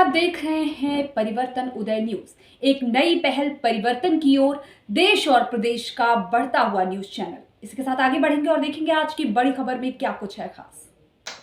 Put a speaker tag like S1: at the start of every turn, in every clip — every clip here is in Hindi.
S1: आप देख रहे हैं परिवर्तन उदय न्यूज, एक नई पहल परिवर्तन की ओर, देश और प्रदेश का बढ़ता हुआ न्यूज चैनल। इसके साथ आगे बढ़ेंगे और देखेंगे आज की बड़ी खबर में क्या कुछ है खास।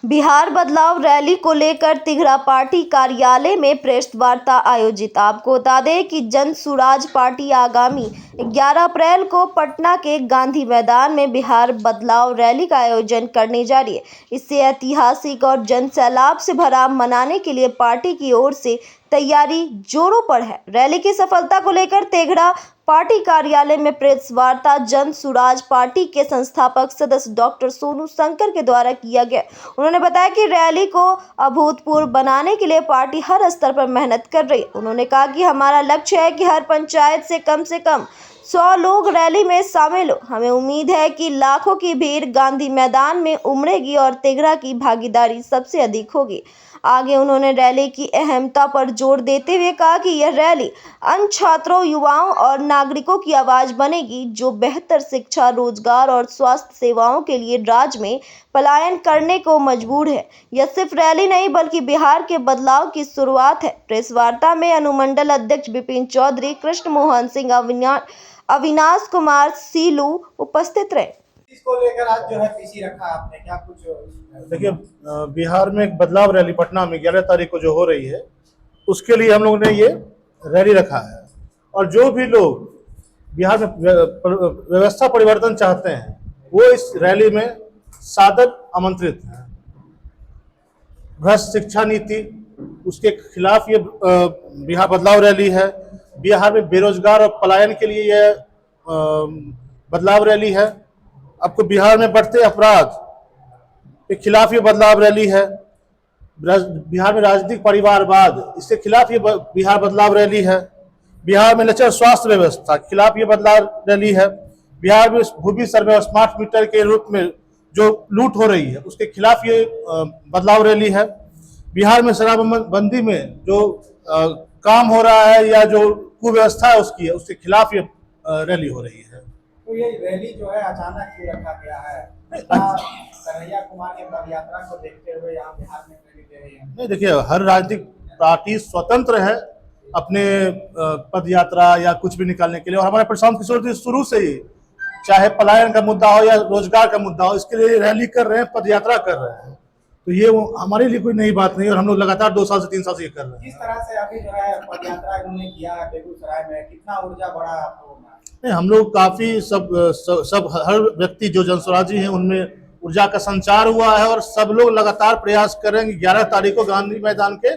S2: बिहार बदलाव रैली को लेकर तिघरा पार्टी कार्यालय में प्रेस वार्ता आयोजित। आपको बता दें कि जन सुराज पार्टी आगामी 11 अप्रैल को पटना के गांधी मैदान में बिहार बदलाव रैली का आयोजन करने जा रही है। इससे ऐतिहासिक और जन सैलाब से भरा मनाने के लिए पार्टी की ओर से तैयारी जोरों पर है। रैली की सफलता को लेकर तेघड़ा पार्टी कार्यालय में प्रेस वार्ता जन सुराज पार्टी के संस्थापक सदस्य डॉक्टर सोनू शंकर के द्वारा किया गया। उन्होंने बताया कि रैली को अभूतपूर्व बनाने के लिए पार्टी हर स्तर पर मेहनत कर रही है। उन्होंने कहा कि हमारा लक्ष्य है कि हर पंचायत से कम 100 लोग रैली में शामिल हो। हमें उम्मीद है कि लाखों की भीड़ गांधी मैदान में उमड़ेगी और तेघड़ा की भागीदारी सबसे अधिक होगी। आगे उन्होंने रैली की अहमियता पर जोर देते हुए कहा कि यह रैली अन्य छात्रों, युवाओं और नागरिकों की आवाज बनेगी जो बेहतर शिक्षा, रोजगार और स्वास्थ्य सेवाओं के लिए राज्य में पलायन करने को मजबूर है। यह सिर्फ रैली नहीं बल्कि बिहार के बदलाव की शुरुआत है। प्रेस वार्ता में अनुमंडल अध्यक्ष विपिन चौधरी, कृष्ण मोहन सिंह, अविनाश कुमार सीलू उपस्थित रहे।
S3: इसको लेकर आज जो है पीसी रखा आपने, क्या कुछ?
S4: देखिए, बिहार में एक बदलाव रैली पटना में 11 तारीख को जो हो रही है, उसके लिए हम लोगों ने ये रैली रखा है। और जो भी लोग बिहार में व्यवस्था परिवर्तन चाहते हैं वो इस रैली में सादर आमंत्रित हैं। भ्रष्ट शिक्षा नीति, उसके खिलाफ ये बिहार बदलाव रैली है। बिहार में बेरोजगार और पलायन के लिए ये बदलाव रैली है। आपको बिहार में बढ़ते अपराध के खिलाफ ये बदलाव रैली है। बिहार में राजनीतिक परिवारवाद, इसके खिलाफ ये बिहार बदलाव रैली है। बिहार में लचर स्वास्थ्य व्यवस्था के खिलाफ ये बदलाव रैली है। बिहार में भूमि सर्वे और स्मार्ट मीटर के रूप में जो लूट हो रही है उसके खिलाफ ये बदलाव रैली है। बिहार में शराबबंदी में जो काम हो रहा है या जो कुव्यवस्था है उसके खिलाफ ये रैली हो रही है।
S3: तो ये रैली जो है अचानक क्यों रखा गया है? कन्हैया कुमार की पद यात्रा को देखते हुए यहाँ बिहार में रैली दे रही है।
S4: नहीं, देखिए, हर राजनीतिक पार्टी स्वतंत्र है अपने पद यात्रा या कुछ भी निकालने के लिए। और हमारे प्रशांत किशोर जी शुरू से ही, चाहे पलायन का मुद्दा हो या रोजगार का मुद्दा हो, इसके लिए रैली कर रहे हैं, पद यात्रा कर रहे हैं। तो ये हमारे लिए कोई नई बात नहीं है और हम लोग लगातार 2 साल से 3 साल से ये कर रहे हैं।
S3: किस तरह से अभी जो है पद यात्रा उन्होंने किया है बेगूसराय में, कितना ऊर्जा बढ़ा आप लोगों में?
S4: नहीं, हम लोग काफी सब हर व्यक्ति जो जनस्वराजी हैं उनमें ऊर्जा का संचार हुआ है और सब लोग लगातार प्रयास कर रहे हैं कि 11 तारीख को गांधी मैदान के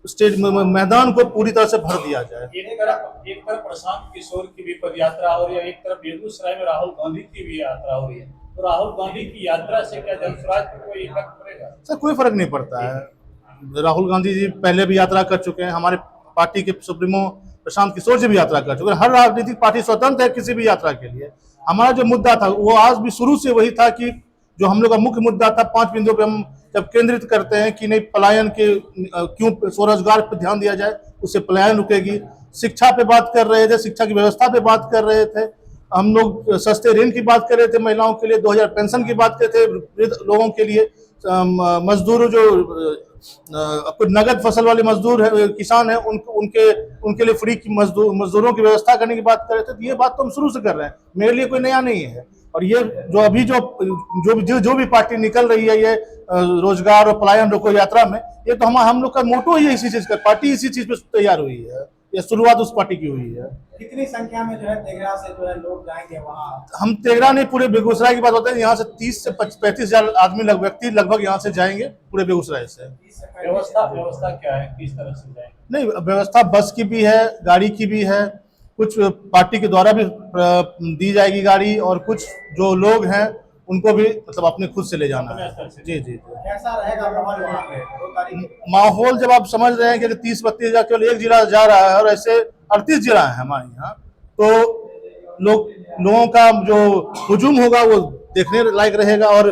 S4: स्टेज मैदान को पूरी तरह से भर दिया जाए।
S5: एक तरफ प्रशांत किशोर की भी पद यात्रा हो रही है, एक तरफ बेगूसराय में राहुल गांधी की भी यात्रा हो रही है। तो राहुल गांधी की यात्रा से क्या जनस्वराज को कोई इफेक्ट पड़ेगा?
S4: सर, कोई फर्क नहीं पड़ता है। राहुल गांधी जी पहले भी यात्रा कर चुके हैं, हमारे पार्टी के सुप्रीमो प्रशांत किशोर जी भी यात्रा कर चुके हैं। हर राजनीतिक पार्टी स्वतंत्र है किसी भी यात्रा के लिए। हमारा जो मुद्दा था वो आज भी शुरू से वही था कि जो हम लोग का मुख्य मुद्दा था 5 बिंदुओं पे हम जब केंद्रित करते हैं कि नहीं, पलायन के क्यों स्वरोजगार पर ध्यान दिया जाए, उससे पलायन रुकेगी। शिक्षा पे बात कर रहे थे, शिक्षा की व्यवस्था पे बात कर रहे थे। हम लोग सस्ते ऋण की बात कर रहे थे महिलाओं के लिए, 2000 पेंशन की बात कर रहे थे वृद्ध लोगों के लिए, मजदूर जो नगद फसल वाले मजदूर है, किसान है, उनके लिए फ्री की मजदूरों की व्यवस्था करने की बात कर रहे थे। तो ये बात तो हम शुरू से कर रहे हैं, मेरे लिए कोई नया नहीं है। और ये जो अभी जो भी पार्टी निकल रही है ये रोजगार और पलायन रोको यात्रा में, ये तो हम लोग का मोटो ही इसी चीज का, पार्टी इसी चीज पे तैयार हुई है। ये शुरुआत उस पार्टी की हुई है।
S3: कितनी संख्या में जो है तेघड़ा से जो है लोग जाएंगे वहाँ?
S4: हम तेघड़ा नहीं, पूरे बेगूसराय की बात होता है। यहाँ से 30 से 35 हजार आदमी व्यक्ति लगभग यहाँ से जाएंगे पूरे बेगूसराय से।
S5: व्यवस्था क्या है, किस तरह से जाएंगे?
S4: नहीं, व्यवस्था बस की भी है, गाड़ी की भी है, कुछ पार्टी के द्वारा भी दी जाएगी गाड़ी, और कुछ जो लोग हैं उनको भी मतलब अपने खुद से ले जाना है। जी जी।
S3: कैसा रहेगा माहौल वहाँ पे 2 तारीख?
S4: माहौल जब आप समझ रहे हैं कि 30-32 हजार केवल एक जिला जा रहा है और ऐसे 38 जिला है हमारे यहाँ, तो लोगों का जो हुजूम होगा वो देखने लायक रहेगा। और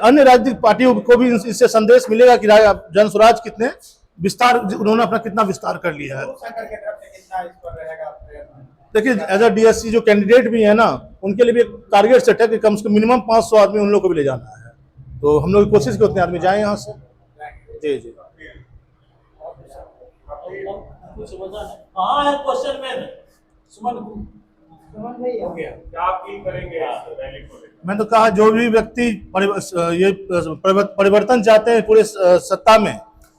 S4: अन्य राजनीतिक पार्टियों को भी इससे संदेश मिलेगा कि जनस्वराज कितने विस्तार, उन्होंने अपना कितना विस्तार कर लिया है। देखिए, एज अ डीएससी जो कैंडिडेट भी है ना, उनके लिए भी एक टारगेट सेट है कि कम से कम मिनिमम 500 आदमी उन लोग को भी ले जाना है। तो हम लोग कोशिश करते हैं आदमी जाए यहाँ से। जी जी।
S5: कुछ समझा नहीं। कहाँ है क्वेश्चन में सुमन हो गया क्या आप की करेंगे इस रैली को लेकर?
S4: मैं तो कहा जो भी व्यक्ति ये परिवर्तन चाहते हैं पूरे सत्ता में,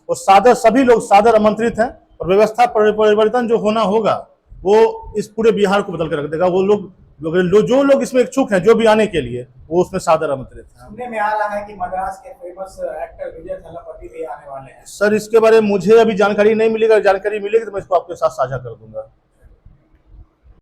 S4: वो सादर सभी लोग सादर आमंत्रित हैं और व्यवस्था परिवर्तन जो होना होगा वो इस पूरे बिहार को बदल कर रख देगा। वो लोग जो लोग इसमें इच्छुक हैं, जो भी आने के लिए, वो उसमें सादर आमंत्रित हैं।
S3: सुनने में आ रहा है कि मद्रास के फेमस एक्टर विजय थलापति भी आने वाले हैं।
S4: सर इसके बारे में मुझे अभी जानकारी नहीं मिलेगी, जानकारी मिलेगी तो मैं इसको आपके साथ साझा कर दूंगा।